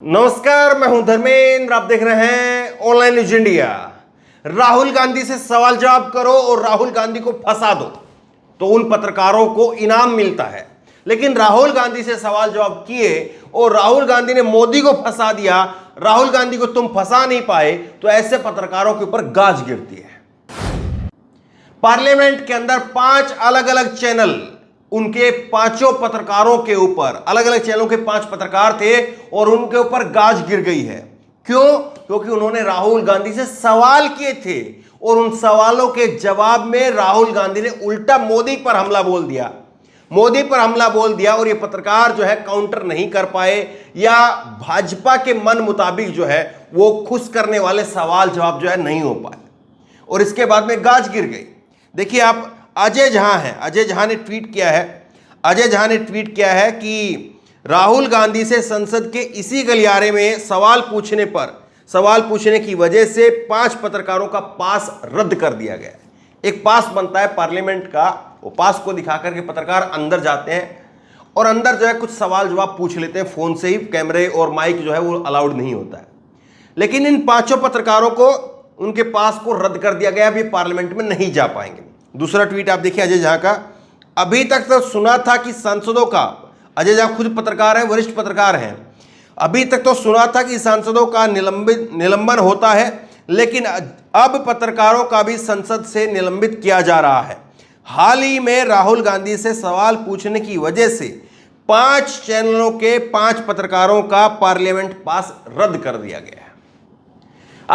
नमस्कार, मैं हूं धर्मेंद्र। आप देख रहे हैं online news India. Rahul Gandhi से सवाल जवाब करो और राहुल गांधी को फंसा दो तो उन पत्रकारों को इनाम मिलता है, लेकिन राहुल गांधी से सवाल जवाब किए और राहुल गांधी ने मोदी को फंसा दिया, राहुल गांधी को तुम फंसा नहीं पाए, तो ऐसे पत्रकारों के ऊपर गाज गिरती है। पार्लियामेंट के अंदर 5 अलग अलग चैनल, उनके पांचों पत्रकारों के ऊपर, अलग अलग चैनलों के 5 पत्रकार थे और उनके ऊपर गाज गिर गई है। क्यों? क्योंकि उन्होंने राहुल गांधी से सवाल किए थे और उन सवालों के जवाब में राहुल गांधी ने उल्टा मोदी पर हमला बोल दिया। मोदी पर हमला बोल दिया और ये पत्रकार जो है काउंटर नहीं कर पाए, या भाजपा के मन मुताबिक जो है वो खुश करने वाले सवाल जवाब जो है नहीं हो पाए और इसके बाद में गाज गिर गई। देखिए, आप अजय झा हैं, अजय झा ने ट्वीट किया है, अजय झा ने ट्वीट किया है कि राहुल गांधी से संसद के इसी गलियारे में सवाल पूछने की वजह से 5 पत्रकारों का पास रद्द कर दिया गया। एक पास बनता है पार्लियामेंट का, वो पास को दिखा करके पत्रकार अंदर जाते हैं और अंदर जो है कुछ सवाल जवाब पूछ लेते हैं फोन से ही, कैमरे और माइक जो है वो अलाउड नहीं होता है। लेकिन इन 5 पत्रकारों को, उनके पास को रद्द कर दिया गया, अभी पार्लियामेंट में नहीं जा पाएंगे। दूसरा ट्वीट आप देखिए अजय झा का, अभी तक तो सुना था कि सांसदों का, अजय झा खुद पत्रकार हैं, वरिष्ठ पत्रकार हैं, अभी तक तो सुना था कि सांसदों का निलंबन होता है, लेकिन अब पत्रकारों का भी संसद से निलंबित किया जा रहा है। हाल ही में राहुल गांधी से सवाल पूछने की वजह से 5 चैनलों के 5 पत्रकारों का पार्लियामेंट पास रद्द कर दिया गया है।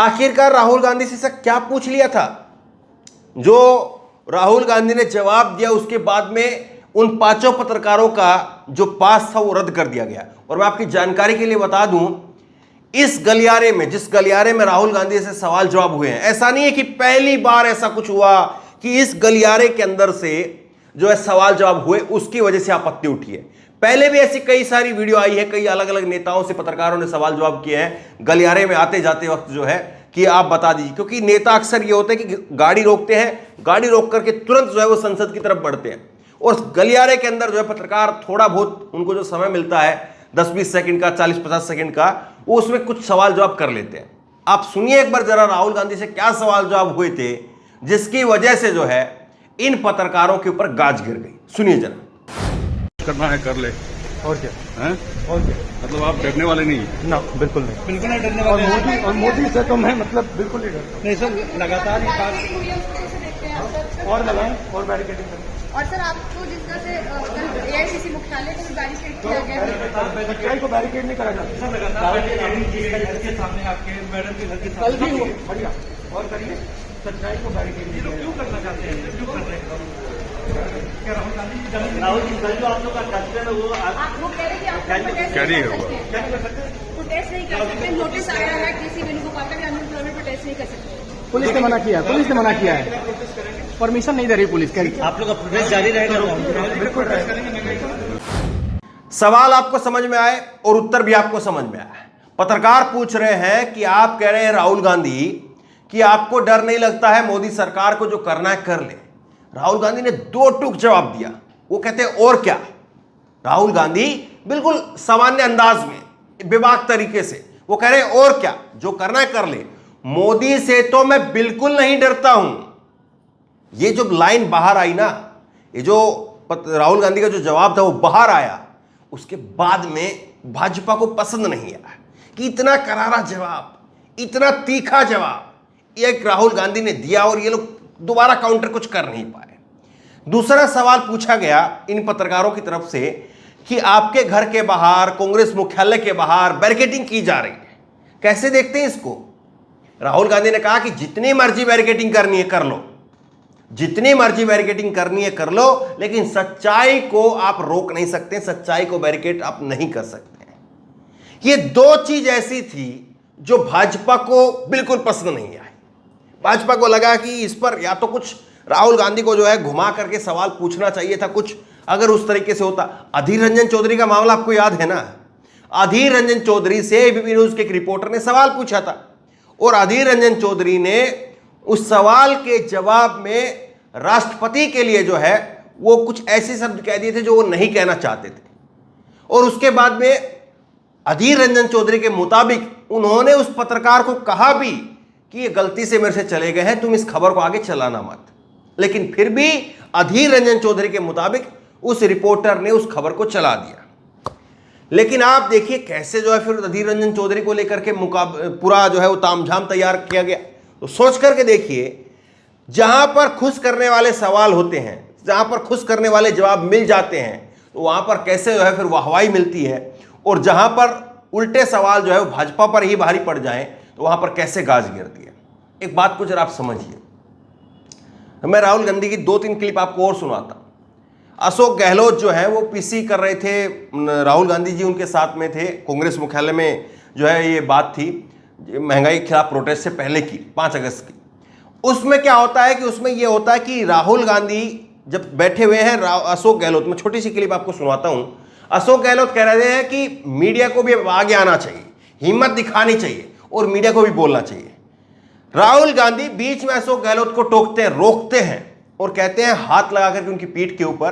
आखिरकार राहुल गांधी से क्या पूछ लिया था? जो राहुल गांधी ने जवाब दिया उसके बाद में उन 5 पत्रकारों का जो पास था वो रद्द कर दिया गया। और मैं आपकी जानकारी के लिए बता दूं, इस गलियारे में, जिस गलियारे में राहुल गांधी से सवाल जवाब हुए हैं, ऐसा नहीं है कि पहली बार ऐसा कुछ हुआ कि इस गलियारे के अंदर से जो है सवाल जवाब हुए उसकी वजह से आपत्ति उठी है। पहले भी ऐसी कई सारी वीडियो आई है, कई अलग अलग नेताओं से पत्रकारों ने सवाल जवाब किए हैं गलियारे में आते जाते वक्त जो है कि आप बता दीजिए, क्योंकि नेता अक्सर ये होते हैं कि गाड़ी रोकते हैं, गाड़ी रोक करके तुरंत जो है वो संसद की तरफ बढ़ते हैं और गलियारे के अंदर जो है पत्रकार थोड़ा बहुत उनको जो समय मिलता है 10-20 सेकंड का, 40-50 सेकंड का, वो उसमें कुछ सवाल जवाब कर लेते हैं। आप सुनिए एक बार जरा राहुल गांधी से क्या सवाल जवाब हुए थे जिसकी वजह से जो है इन पत्रकारों के ऊपर गाज गिर गई। सुनिए जरा। करना है कर ले, और क्या हैं? और क्या? मतलब आप डरने वाले नहीं हैं? ना, बिल्कुल नहीं। बिल्कुल नहीं डरने वाले और मोदी से तो मैं मतलब बिल्कुल नहीं डरता। नहीं सर, लगातार ये बात और लगाएं और बैरिकेडिंग करें। और सर, आपको जिस तरह से एआईसीसी मुख्यालय को भी बैरिकेड किया गया है, सच्चाई को बैरिकेड नहीं करा जाता। लगातार घर के सामने आपके मैडम के घर के कल सामने भी हो, बढ़िया और करिए, सच्चाई को बैरिकेड नहीं क्यों करना चाहते हैं, क्यों कर रहे हैं? क्या राहुल गांधी जी राहुल जी कल जो आप लोग का कर्तव्य है वो आप वो कह रहे कि आप प्रोटेस्ट क्या नहीं नहीं कर होगा? सकते, क्या नहीं कर सकते? प्रोटेस्ट नहीं कर सकते, नोटिस आया है किसी वेणुगोपाल का, अनएम्प्लॉयमेंट प्रोटेस्ट नहीं कर सकते। पुलिस ने मना किया है, पुलिस ने मना किया है, परमिशन नहीं दे रही पुलिस। कह आप लोग का प्रोटेस्ट जारी रहेगा। बिल्कुल सवाल आपको समझ में आए और उत्तर भी आपको समझ में आया। पत्रकार पूछ रहे हैं कि आप कह रहे हैं राहुल गांधी कि आपको डर नहीं लगता है मोदी सरकार को जो करना है कर ले। राहुल गांधी ने 2 टूक जवाब दिया। वो कहते हैं और क्या? राहुल गांधी बिल्कुल सामान्य अंदाज में, बेबाक तरीके से वो कह रहे हैं और क्या, जो करना है कर ले, मोदी से तो मैं बिल्कुल नहीं डरता हूं। ये जो लाइन बाहर आई ना, ये जो राहुल गांधी का जो जवाब था वो बाहर आया, उसके बाद में भाजपा को पसंद नहीं आया कि इतना करारा जवाब, इतना तीखा जवाब एक राहुल गांधी ने दिया और ये लोग दोबारा काउंटर कुछ कर नहीं पाए। दूसरा सवाल पूछा गया इन पत्रकारों की तरफ से कि आपके घर के बाहर, कांग्रेस मुख्यालय के बाहर बैरिकेडिंग की जा रही है, कैसे देखते हैं इसको? राहुल गांधी ने कहा कि जितनी मर्जी बैरिकेडिंग करनी है कर लो, जितनी मर्जी बैरिकेडिंग करनी है कर लो, लेकिन सच्चाई को आप रोक नहीं सकते, सच्चाई को बैरिकेड आप नहीं कर सकते। ये 2 चीज ऐसी थी जो भाजपा को बिल्कुल पसंद नहीं आई। भाजपा को लगा कि इस पर या तो कुछ राहुल गांधी को जो है घुमा करके सवाल पूछना चाहिए था, कुछ अगर उस तरीके से होता। अधीर रंजन चौधरी का मामला आपको याद है ना? अधीर रंजन चौधरी से एबीपी न्यूज के एक रिपोर्टर ने सवाल पूछा था और अधीर रंजन चौधरी ने उस सवाल के जवाब में राष्ट्रपति के लिए जो है वो कुछ ऐसे शब्द कह दिए थे जो वो नहीं कहना चाहते थे और उसके बाद में अधीर रंजन चौधरी के मुताबिक उन्होंने उस पत्रकार को कहा भी कि ये गलती से मेरे से चले गए हैं, तुम इस खबर को आगे चलाना मत। लेकिन फिर भी अधीर रंजन चौधरी के मुताबिक उस रिपोर्टर ने उस खबर को चला दिया। लेकिन आप देखिए कैसे जो है फिर अधीर रंजन चौधरी को लेकर के पूरा जो है वो तामझाम तैयार किया गया। तो सोच करके देखिए, जहां पर खुश करने वाले सवाल होते हैं, जहां पर खुश करने वाले जवाब मिल जाते हैं, तो वहां पर कैसे जो है फिर वाहवाही मिलती है, और जहां पर उल्टे सवाल जो है वो भाजपा पर ही भारी पड़ जाएं तो वहां पर कैसे गाज गिरती है। एक बात को जरा आप समझिए, मैं राहुल गांधी की 2-3 क्लिप आपको और सुनाता हूं। अशोक गहलोत जो है वो पीसी कर रहे थे, राहुल गांधी जी उनके साथ में थे, कांग्रेस मुख्यालय में जो है ये बात थी महंगाई के खिलाफ प्रोटेस्ट से पहले की 5 अगस्त की। उसमें क्या होता है कि उसमें ये होता है कि राहुल गांधी जब बैठे हुए हैं अशोक गहलोत, में छोटी सी क्लिप आपको सुनाता हूं। अशोक गहलोत कह रहे हैं कि मीडिया को भी आगे आना चाहिए, हिम्मत दिखानी चाहिए और मीडिया को भी बोलना चाहिए। राहुल गांधी बीच में अशोक गहलोत को टोकते हैं, रोकते हैं और कहते हैं हाथ लगा करके उनकी पीठ के ऊपर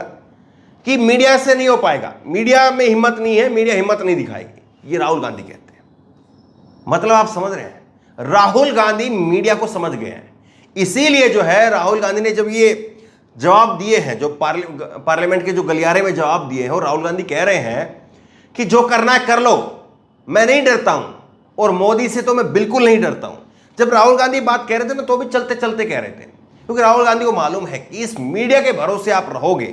कि मीडिया से नहीं हो पाएगा, मीडिया में हिम्मत नहीं है, मीडिया हिम्मत नहीं दिखाएगी। ये राहुल गांधी कहते हैं। मतलब आप समझ रहे हैं, राहुल गांधी मीडिया को समझ गए हैं। इसीलिए जो है राहुल गांधी ने जब ये जवाब दिए हैं, जो पार्लियामेंट के जो गलियारे में जवाब दिए हैं, और राहुल गांधी कह रहे हैं कि जो करना है कर लो, मैं नहीं डरता हूं, और मोदी से तो मैं बिल्कुल नहीं डरता हूं। जब राहुल गांधी बात कह रहे थे ना, तो भी चलते चलते कह रहे थे, क्योंकि राहुल गांधी को मालूम है कि इस मीडिया के भरोसे आप रहोगे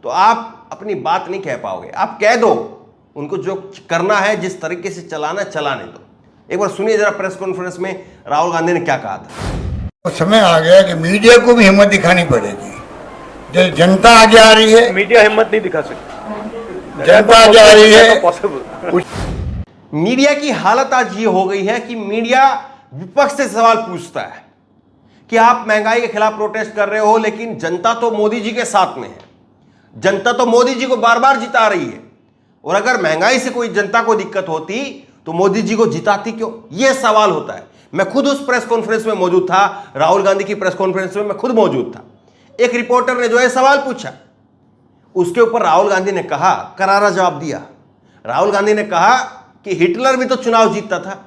तो आप अपनी बात नहीं कह पाओगे। आप कह दो, उनको जो करना है, जिस तरीके से चलाना चलाने दो। एक बार सुनिए जरा प्रेस कॉन्फ्रेंस में राहुल गांधी ने क्या कहा था। तो समय आ गया कि मीडिया को भी हिम्मत दिखानी पड़ेगी। जब जनता आगे आ रही है, मीडिया हिम्मत नहीं दिखा सकती, जनता आगे आ रही है। मीडिया की हालत आज ये हो गई है कि मीडिया विपक्ष से सवाल पूछता है कि आप महंगाई के खिलाफ प्रोटेस्ट कर रहे हो, लेकिन जनता तो मोदी जी के साथ में है, जनता तो मोदी जी को बार बार जिता रही है, और अगर महंगाई से कोई जनता को दिक्कत होती तो मोदी जी को जिताती क्यों? यह सवाल होता है। मैं खुद उस प्रेस कॉन्फ्रेंस में मौजूद था, राहुल गांधी की प्रेस कॉन्फ्रेंस में मैं खुद मौजूद था। एक रिपोर्टर ने जो है सवाल पूछा, उसके ऊपर राहुल गांधी ने कहा, करारा जवाब दिया। राहुल गांधी ने कहा कि हिटलर भी तो चुनाव जीतता था,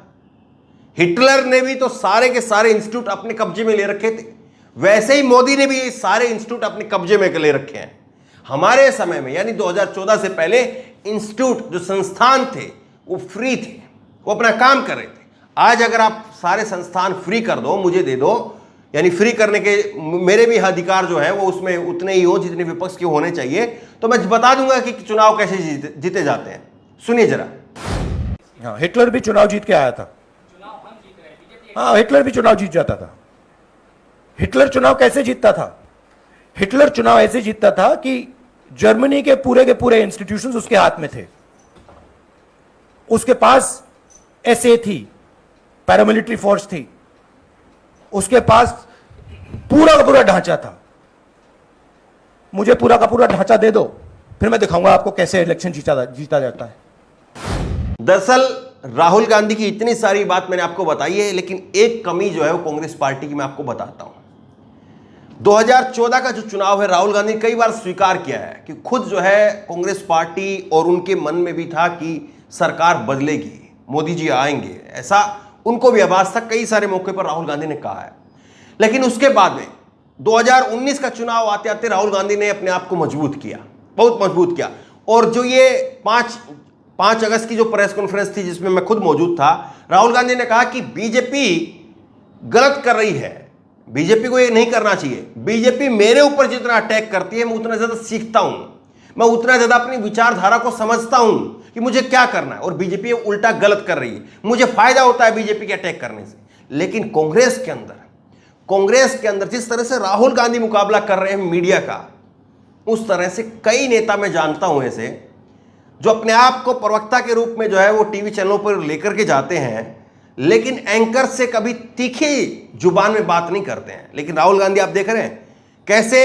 हिटलर ने भी तो सारे के सारे इंस्टीट्यूट अपने कब्जे में ले रखे थे, वैसे ही मोदी ने भी सारे इंस्टीट्यूट अपने कब्जे में ले रखे हैं। हमारे समय में यानी 2014 से पहले इंस्टीट्यूट जो संस्थान थे वो फ्री थे, वो अपना काम कर रहे थे। आज अगर आप सारे संस्थान फ्री कर दो, मुझे दे दो, यानी फ्री करने के मेरे भी अधिकार जो है वो उसमें उतने ही हो जितने विपक्ष के होने चाहिए, तो मैं बता दूंगा कि चुनाव कैसे जीते जाते हैं। सुनिए जरा। हाँ, हिटलर भी चुनाव जीत के आया था। हाँ, हिटलर भी चुनाव जीत जाता था। हिटलर चुनाव कैसे जीतता था? हिटलर चुनाव ऐसे जीतता था कि जर्मनी के पूरे इंस्टीट्यूशंस उसके हाथ में थे। उसके पास एसए थी, पैरामिलिट्री फोर्स थी, उसके पास पूरा का पूरा ढांचा था। मुझे पूरा का पूरा ढांचा दे दो, फिर मैं दिखाऊंगा आपको कैसे इलेक्शन जीता जाता है। दरअसल राहुल गांधी की इतनी सारी बात मैंने आपको बताई है, लेकिन एक कमी जो है वो कांग्रेस पार्टी की मैं आपको बताता हूं। 2014 का जो चुनाव है, राहुल गांधी ने कई बार स्वीकार किया है कि खुद जो है कांग्रेस पार्टी और उनके मन में भी था कि सरकार बदलेगी, मोदी जी आएंगे, ऐसा उनको भी आभास था। कई सारे मौके पर राहुल गांधी ने कहा है। लेकिन उसके बाद में 2019 का चुनाव आते आते राहुल गांधी ने अपने आप को मजबूत किया, बहुत मजबूत किया। और जो ये 5 अगस्त की जो प्रेस कॉन्फ्रेंस थी जिसमें मैं खुद मौजूद था, राहुल गांधी ने कहा कि बीजेपी गलत कर रही है, बीजेपी को ये नहीं करना चाहिए। बीजेपी मेरे ऊपर जितना अटैक करती है मैं उतना ज्यादा सीखता हूं, मैं उतना ज्यादा अपनी विचारधारा को समझता हूं कि मुझे क्या करना है, और बीजेपी उल्टा गलत कर रही है, मुझे फायदा होता है बीजेपी के अटैक करने से। लेकिन कांग्रेस के अंदर जिस तरह से राहुल गांधी मुकाबला कर रहे हैं मीडिया का, उस तरह से कई नेता मैं जानता हूं ऐसे जो अपने आप को प्रवक्ता के रूप में जो है वो टीवी चैनलों पर लेकर के जाते हैं, लेकिन एंकर से कभी तीखी जुबान में बात नहीं करते हैं। लेकिन राहुल गांधी आप देख रहे हैं कैसे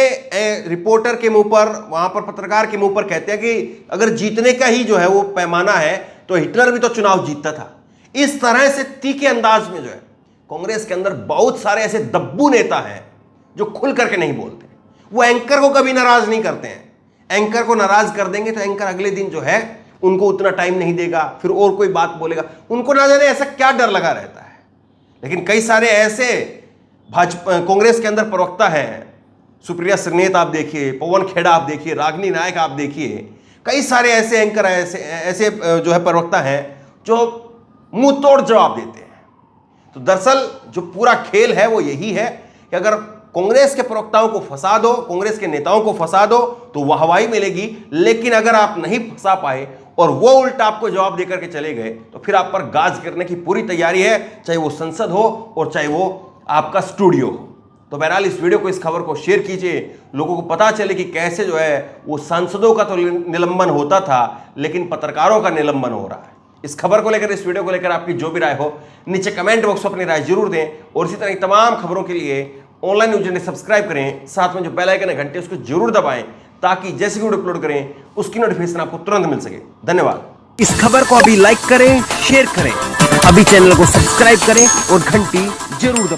रिपोर्टर के मुंह पर, वहां पर पत्रकार के मुंह पर कहते हैं कि अगर जीतने का ही जो है वो पैमाना है तो हिटलर भी तो चुनाव जीतता था। इस तरह से तीखे अंदाज में जो है कांग्रेस के अंदर बहुत सारे ऐसे दब्बू नेता हैं जो खुल करके नहीं बोलते। वो एंकर को कभी नाराज नहीं करते हैं, एंकर को नाराज कर देंगे तो एंकर अगले दिन जो है उनको उतना टाइम नहीं देगा, फिर और कोई बात बोलेगा, उनको ना जाने ऐसा क्या डर लगा रहता है। लेकिन कई सारे ऐसे भाजपा कांग्रेस के अंदर प्रवक्ता हैं, सुप्रिया श्रीनेत आप देखिए, पवन खेड़ा आप देखिए, रागिनी नायक आप देखिए, कई सारे ऐसे एंकर ऐसे जो है प्रवक्ता हैं जो मुंह तोड़ जवाब देते हैं। तो दरअसल जो पूरा खेल है वो यही है कि अगर कांग्रेस के प्रवक्ताओं को फंसा दो, कांग्रेस के नेताओं को फंसा दो तो वाहवाही मिलेगी, लेकिन अगर आप नहीं फंसा पाए और वो उल्टा आपको जवाब देकर के चले गए तो फिर आप पर गाज करने की पूरी तैयारी है, चाहे वो संसद हो और चाहे वो आपका स्टूडियो हो। तो बहरहाल इस वीडियो को, इस खबर को शेयर कीजिए, लोगों को पता चले कि कैसे जो है वो सांसदों का तो निलंबन होता था लेकिन पत्रकारों का निलंबन हो रहा है। इस खबर को लेकर, इस वीडियो को लेकर आपकी जो भी राय हो नीचे कमेंट बॉक्स में अपनी राय जरूर दें और इसी तरह की तमाम खबरों के लिए ऑनलाइन न्यूज़ ने सब्सक्राइब करें, साथ में जो बेल आइकन है घंटे उसको जरूर दबाएं ताकि जैसे वीडियो अपलोड करें उसकी नोटिफिकेशन आपको तुरंत मिल सके। धन्यवाद। इस खबर को अभी लाइक करें, शेयर करें, अभी चैनल को सब्सक्राइब करें और घंटी जरूर दबाएं।